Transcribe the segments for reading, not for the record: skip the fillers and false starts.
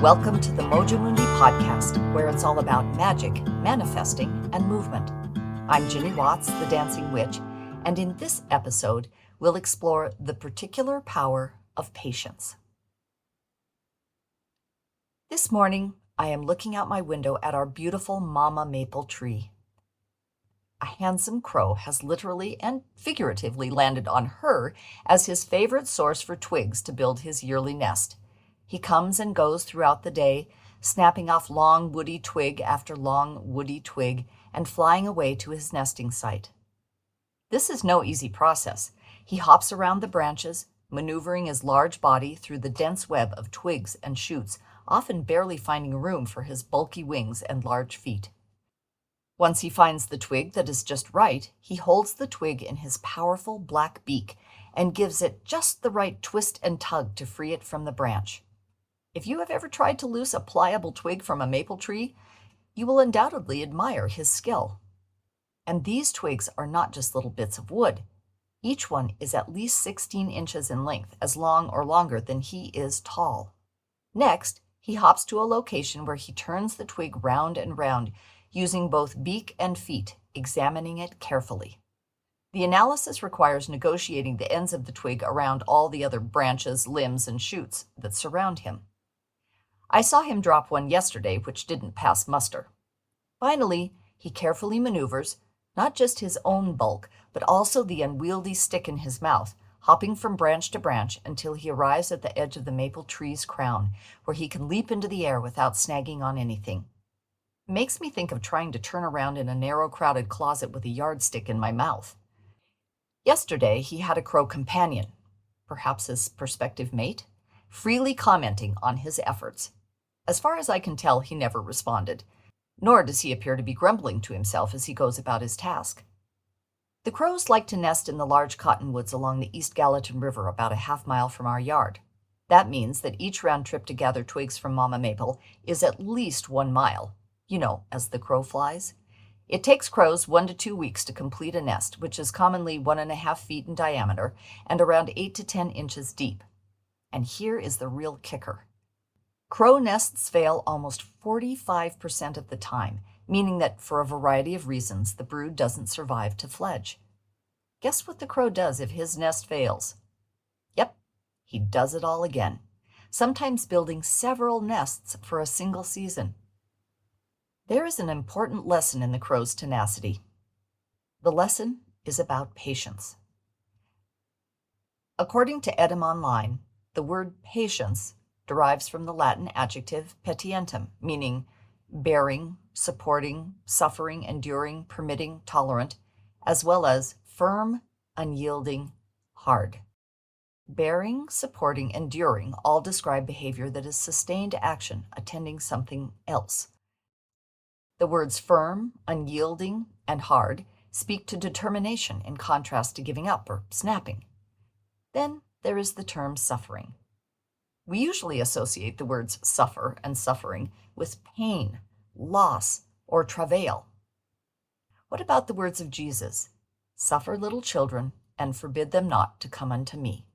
Welcome to the Mojo Mundi podcast, where it's all about magic, manifesting, and movement. I'm Ginny Watts, the Dancing Witch, and in this episode, we'll explore the particular power of patience. This morning, I am looking out my window at our beautiful mama maple tree. A handsome crow has literally and figuratively landed on her as his favorite source for twigs to build his yearly nest. He comes and goes throughout the day, snapping off long woody twig after long woody twig and flying away to his nesting site. This is no easy process. He hops around the branches, maneuvering his large body through the dense web of twigs and shoots, often barely finding room for his bulky wings and large feet. Once he finds the twig that is just right, he holds the twig in his powerful black beak and gives it just the right twist and tug to free it from the branch. If you have ever tried to loose a pliable twig from a maple tree, you will undoubtedly admire his skill. And these twigs are not just little bits of wood. Each one is at least 16 inches in length, as long or longer than he is tall. Next, he hops to a location where he turns the twig round and round, using both beak and feet, examining it carefully. The analysis requires negotiating the ends of the twig around all the other branches, limbs, and shoots that surround him. I saw him drop one yesterday, which didn't pass muster. Finally, he carefully maneuvers, not just his own bulk, but also the unwieldy stick in his mouth, hopping from branch to branch until he arrives at the edge of the maple tree's crown, where he can leap into the air without snagging on anything. It makes me think of trying to turn around in a narrow, crowded closet with a yardstick in my mouth. Yesterday, he had a crow companion, perhaps his prospective mate, freely commenting on his efforts. As far as I can tell, he never responded, nor does he appear to be grumbling to himself as he goes about his task. The crows like to nest in the large cottonwoods along the East Gallatin River about a half-mile from our yard. That means that each round trip to gather twigs from Mama Maple is at least 1 mile, as the crow flies. It takes crows 1 to 2 weeks to complete a nest, which is commonly 1.5 feet in diameter and around 8 to 10 inches deep. And here is the real kicker. Crow nests fail almost 45% of the time, meaning that for a variety of reasons, the brood doesn't survive to fledge. Guess what the crow does if his nest fails? Yep, he does it all again, sometimes building several nests for a single season. There is an important lesson in the crow's tenacity. The lesson is about patience. According to Edom Online, the word patience derives from the Latin adjective patientum, meaning bearing, supporting, suffering, enduring, permitting, tolerant, as well as firm, unyielding, hard. Bearing, supporting, enduring all describe behavior that is sustained action, attending something else. The words firm, unyielding, and hard speak to determination in contrast to giving up or snapping. Then there is the term suffering. We usually associate the words suffer and suffering with pain, loss, or travail. What about the words of Jesus? Suffer little children and forbid them not to come unto me.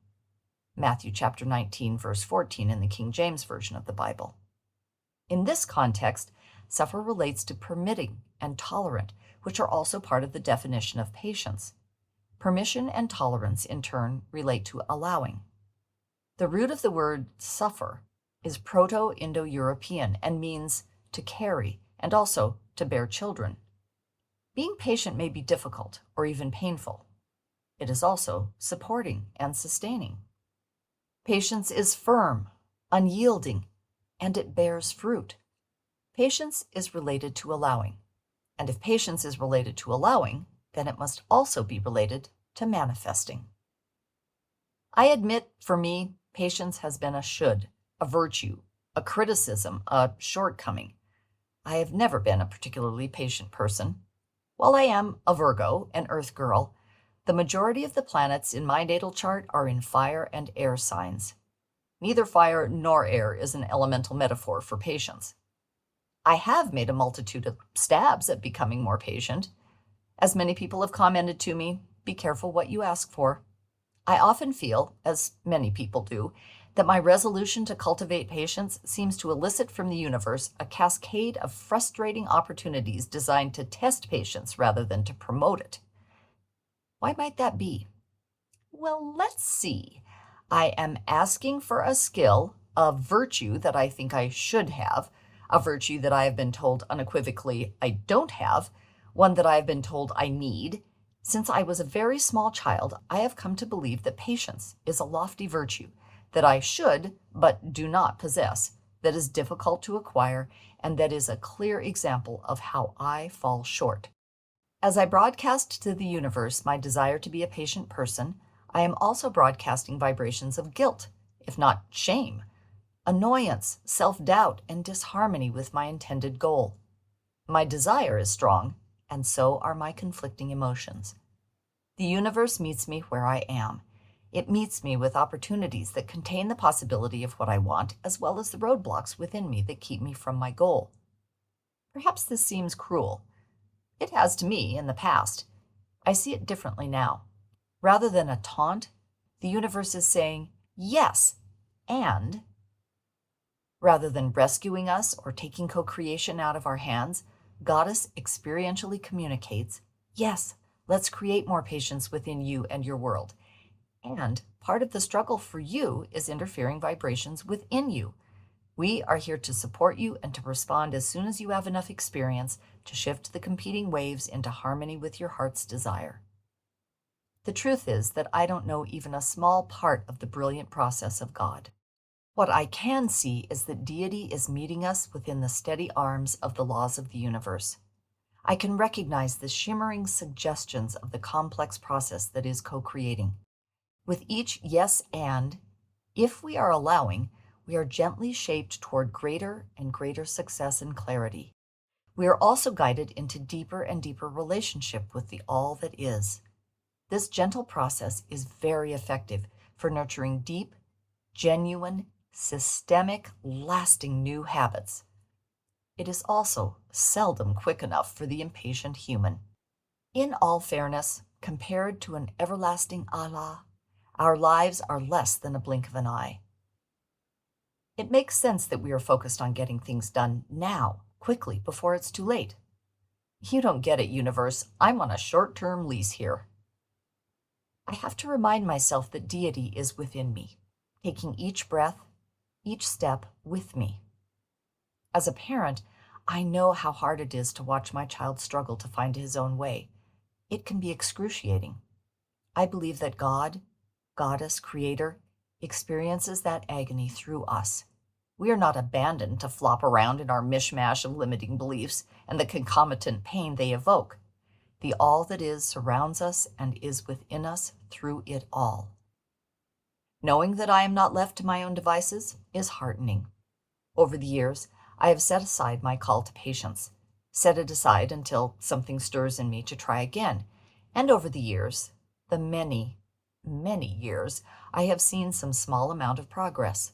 Matthew chapter 19, verse 14 in the King James Version of the Bible. In this context, suffer relates to permitting and tolerant, which are also part of the definition of patience. Permission and tolerance, in turn, relate to allowing. The root of the word suffer is Proto-Indo-European and means to carry and also to bear children. Being patient may be difficult or even painful. It is also supporting and sustaining. Patience is firm, unyielding, and it bears fruit. Patience is related to allowing. And if patience is related to allowing, then it must also be related to manifesting. I admit, for me, patience has been a should, a virtue, a criticism, a shortcoming. I have never been a particularly patient person. While I am a Virgo, an Earth girl, the majority of the planets in my natal chart are in fire and air signs. Neither fire nor air is an elemental metaphor for patience. I have made a multitude of stabs at becoming more patient. As many people have commented to me, be careful what you ask for. I often feel, as many people do, that my resolution to cultivate patience seems to elicit from the universe a cascade of frustrating opportunities designed to test patience rather than to promote it. Why might that be? Well, let's see. I am asking for a skill, a virtue that I think I should have, a virtue that I have been told unequivocally I don't have, one that I have been told I need. Since I was a very small child, I have come to believe that patience is a lofty virtue that I should but do not possess, that is difficult to acquire, and that is a clear example of how I fall short. As I broadcast to the universe my desire to be a patient person, I am also broadcasting vibrations of guilt, if not shame, annoyance, self-doubt, and disharmony with my intended goal. My desire is strong, and so are my conflicting emotions. The universe meets me where I am. It meets me with opportunities that contain the possibility of what I want, as well as the roadblocks within me that keep me from my goal. Perhaps this seems cruel. It has to me in the past. I see it differently now. Rather than a taunt, the universe is saying, yes, and rather than rescuing us or taking co-creation out of our hands, Goddess experientially communicates, yes, let's create more patience within you and your world. And part of the struggle for you is interfering vibrations within you. We are here to support you and to respond as soon as you have enough experience to shift the competing waves into harmony with your heart's desire. The truth is that I don't know even a small part of the brilliant process of God. What I can see is that deity is meeting us within the steady arms of the laws of the universe. I can recognize the shimmering suggestions of the complex process that is co-creating. With each yes and, if we are allowing, we are gently shaped toward greater and greater success and clarity. We are also guided into deeper and deeper relationship with the all that is. This gentle process is very effective for nurturing deep, genuine, systemic, lasting new habits. It is also seldom quick enough for the impatient human. In all fairness, compared to an everlasting Allah, our lives are less than a blink of an eye. It makes sense that we are focused on getting things done now, quickly, before it's too late. You don't get it, universe. I'm on a short-term lease here. I have to remind myself that deity is within me, taking each breath, each step with me. As a parent, I know how hard it is to watch my child struggle to find his own way. It can be excruciating. I believe that God, Goddess, Creator, experiences that agony through us. We are not abandoned to flop around in our mishmash of limiting beliefs and the concomitant pain they evoke. The all that is surrounds us and is within us through it all. Knowing that I am not left to my own devices is heartening. Over the years, I have set aside my call to patience, set it aside until something stirs in me to try again. And over the years, the many, many years, I have seen some small amount of progress.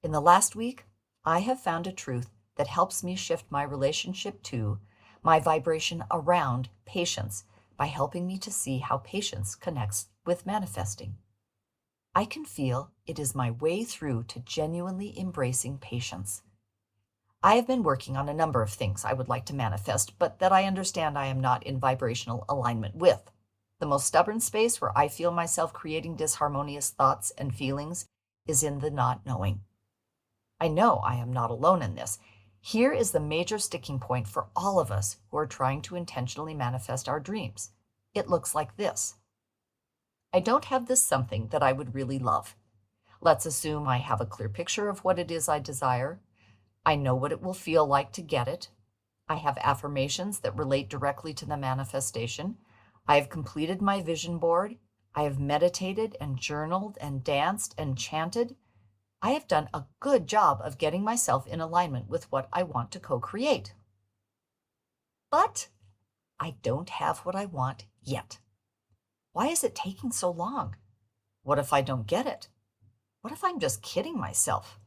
In the last week, I have found a truth that helps me shift my relationship to, my vibration around patience by helping me to see how patience connects with manifesting. I can feel it is my way through to genuinely embracing patience. I have been working on a number of things I would like to manifest, but that I understand I am not in vibrational alignment with. The most stubborn space where I feel myself creating disharmonious thoughts and feelings is in the not knowing. I know I am not alone in this. Here is the major sticking point for all of us who are trying to intentionally manifest our dreams. It looks like this. I don't have this something that I would really love. Let's assume I have a clear picture of what it is I desire. I know what it will feel like to get it. I have affirmations that relate directly to the manifestation. I have completed my vision board. I have meditated and journaled and danced and chanted. I have done a good job of getting myself in alignment with what I want to co-create. But I don't have what I want yet. Why is it taking so long? What if I don't get it? What if I'm just kidding myself?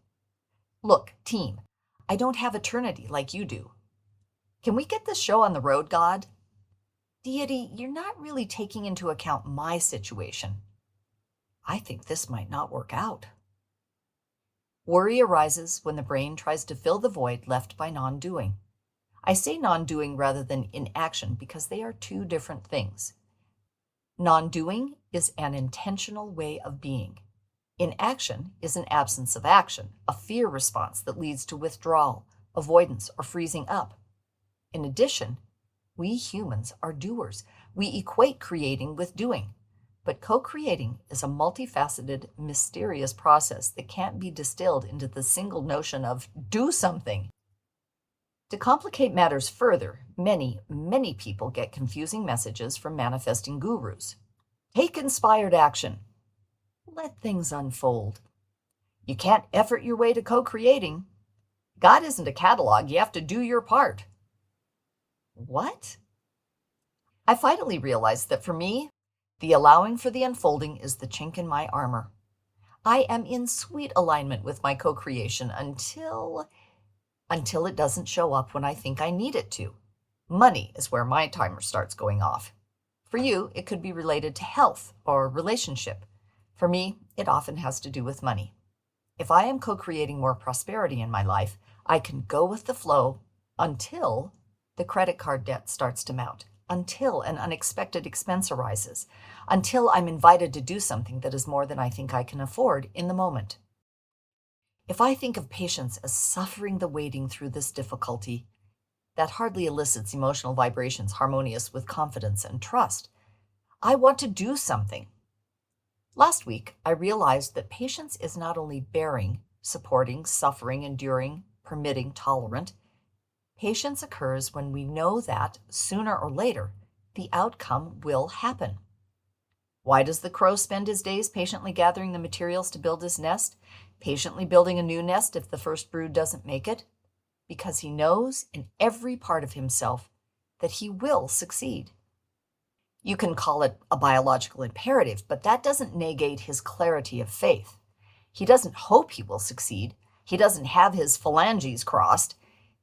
Look, team, I don't have eternity like you do. Can we get this show on the road, God? Deity, you're not really taking into account my situation. I think this might not work out. Worry arises when the brain tries to fill the void left by non-doing. I say non-doing rather than inaction because they are two different things. Non-doing is an intentional way of being. Inaction is an absence of action, a fear response that leads to withdrawal, avoidance, or freezing up. In addition, we humans are doers. We equate creating with doing. But co-creating is a multifaceted, mysterious process that can't be distilled into the single notion of do something. To complicate matters further, many people get confusing messages from manifesting gurus. Take inspired action. Let things unfold. You can't effort your way to co-creating. God isn't a catalog. You have to do your part. What? I finally realized that for me, the allowing for the unfolding is the chink in my armor. I am in sweet alignment with my co-creation until it doesn't show up when I think I need it to. Money is where my timer starts going off. For you, it could be related to health or relationship. For me, it often has to do with money. If I am co-creating more prosperity in my life, I can go with the flow until the credit card debt starts to mount, until an unexpected expense arises, until I'm invited to do something that is more than I think I can afford in the moment. If I think of patience as suffering the waiting through this difficulty, that hardly elicits emotional vibrations harmonious with confidence and trust. I want to do something. Last week, I realized that patience is not only bearing, supporting, suffering, enduring, permitting, tolerant. Patience occurs when we know that, sooner or later, the outcome will happen. Why does the crow spend his days patiently gathering the materials to build his nest, patiently building a new nest if the first brood doesn't make it? Because he knows in every part of himself that he will succeed. You can call it a biological imperative, but that doesn't negate his clarity of faith. He doesn't hope he will succeed. He doesn't have his phalanges crossed.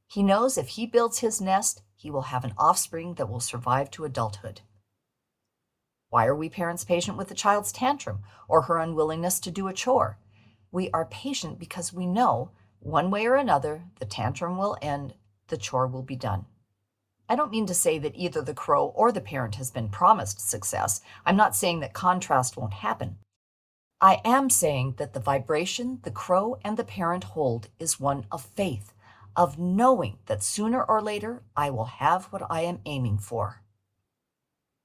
He knows if he builds his nest, he will have an offspring that will survive to adulthood. Why are we parents patient with a child's tantrum or her unwillingness to do a chore? We are patient because we know, one way or another, the tantrum will end, the chore will be done. I don't mean to say that either the crow or the parent has been promised success. I'm not saying that contrast won't happen. I am saying that the vibration the crow and the parent hold is one of faith, of knowing that sooner or later I will have what I am aiming for.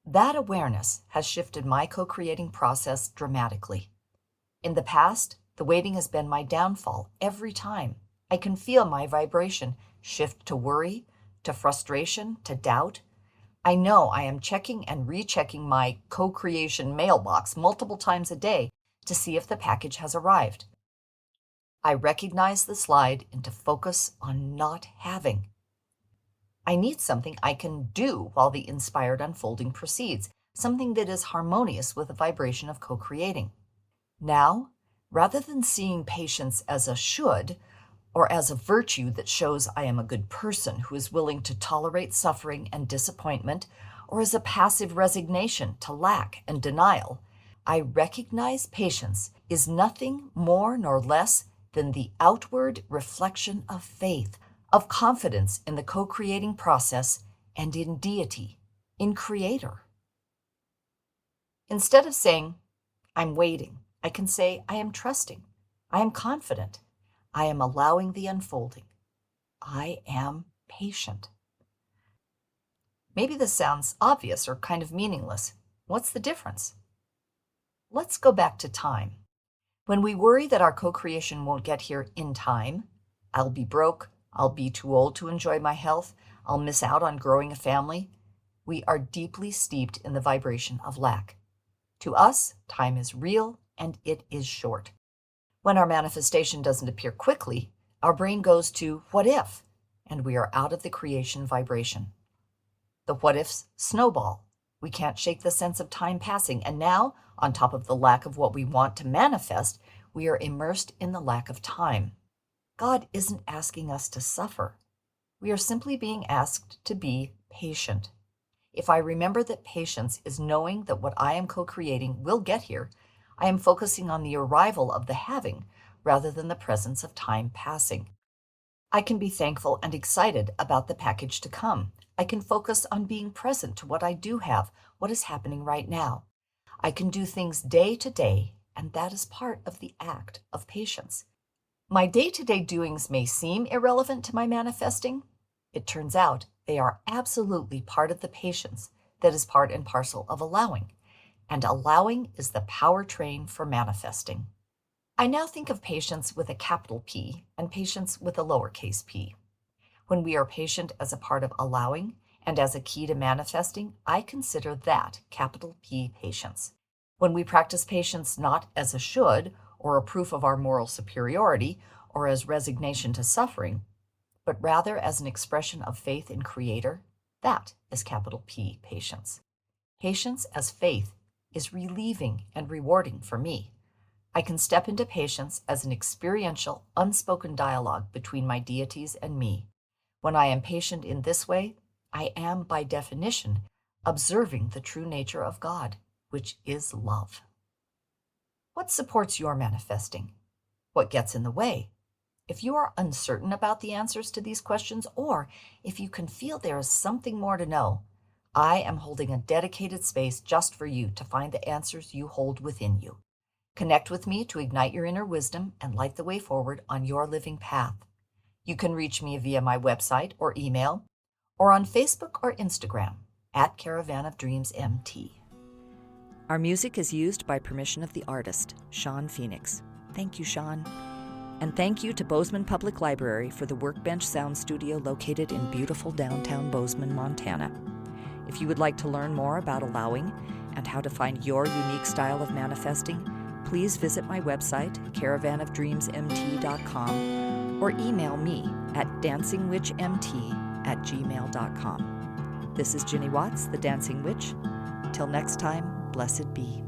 That awareness has shifted my co-creating process dramatically. In the past, the waiting has been my downfall every time. I can feel my vibration shift to worry, to frustration, to doubt. I know I am checking and rechecking my co-creation mailbox multiple times a day to see if the package has arrived. I recognize the slide into focus on not having. I need something I can do while the inspired unfolding proceeds, something that is harmonious with the vibration of co-creating. Now, rather than seeing patience as a should, or as a virtue that shows I am a good person who is willing to tolerate suffering and disappointment, or as a passive resignation to lack and denial, I recognize patience is nothing more nor less than the outward reflection of faith, of confidence in the co-creating process and in deity, in Creator. Instead of saying, I'm waiting, I can say, I am trusting, I am confident, I am allowing the unfolding, I am patient. Maybe this sounds obvious or kind of meaningless. What's the difference? Let's go back to time. When we worry that our co-creation won't get here in time, I'll be broke, I'll be too old to enjoy my health, I'll miss out on growing a family, we are deeply steeped in the vibration of lack. To us, time is real and it is short. When our manifestation doesn't appear quickly, our brain goes to what if, and we are out of the creation vibration. The what ifs snowball. We can't shake the sense of time passing, and now, on top of the lack of what we want to manifest, we are immersed in the lack of time. God isn't asking us to suffer. We are simply being asked to be patient. If I remember that patience is knowing that what I am co-creating will get here, I am focusing on the arrival of the having rather than the presence of time passing. I can be thankful and excited about the package to come. I can focus on being present to what I do have, what is happening right now. I can do things day to day, and that is part of the act of patience. My day-to-day doings may seem irrelevant to my manifesting. It turns out they are absolutely part of the patience that is part and parcel of allowing. And allowing is the powertrain for manifesting. I now think of patience with a capital P and patience with a lowercase p. When we are patient as a part of allowing and as a key to manifesting, I consider that capital P patience. When we practice patience not as a should or a proof of our moral superiority or as resignation to suffering, but rather as an expression of faith in Creator, that is capital P patience. Patience as faith is relieving and rewarding for me. I can step into patience as an experiential, unspoken dialogue between my deities and me. When I am patient in this way, I am, by definition, observing the true nature of God, which is love. What supports your manifesting? What gets in the way? If you are uncertain about the answers to these questions, or if you can feel there is something more to know, I am holding a dedicated space just for you to find the answers you hold within you. Connect with me to ignite your inner wisdom and light the way forward on your living path. You can reach me via my website or email, or on Facebook or Instagram at Caravan of Dreams MT. Our music is used by permission of the artist, Sean Phoenix. Thank you, Sean. And thank you to Bozeman Public Library for the Workbench Sound Studio located in beautiful downtown Bozeman, Montana. If you would like to learn more about allowing and how to find your unique style of manifesting, please visit my website, caravanofdreamsmt.com, or email me at dancingwitchmt@gmail.com. This is Ginny Watts, the Dancing Witch. Till next time, blessed be.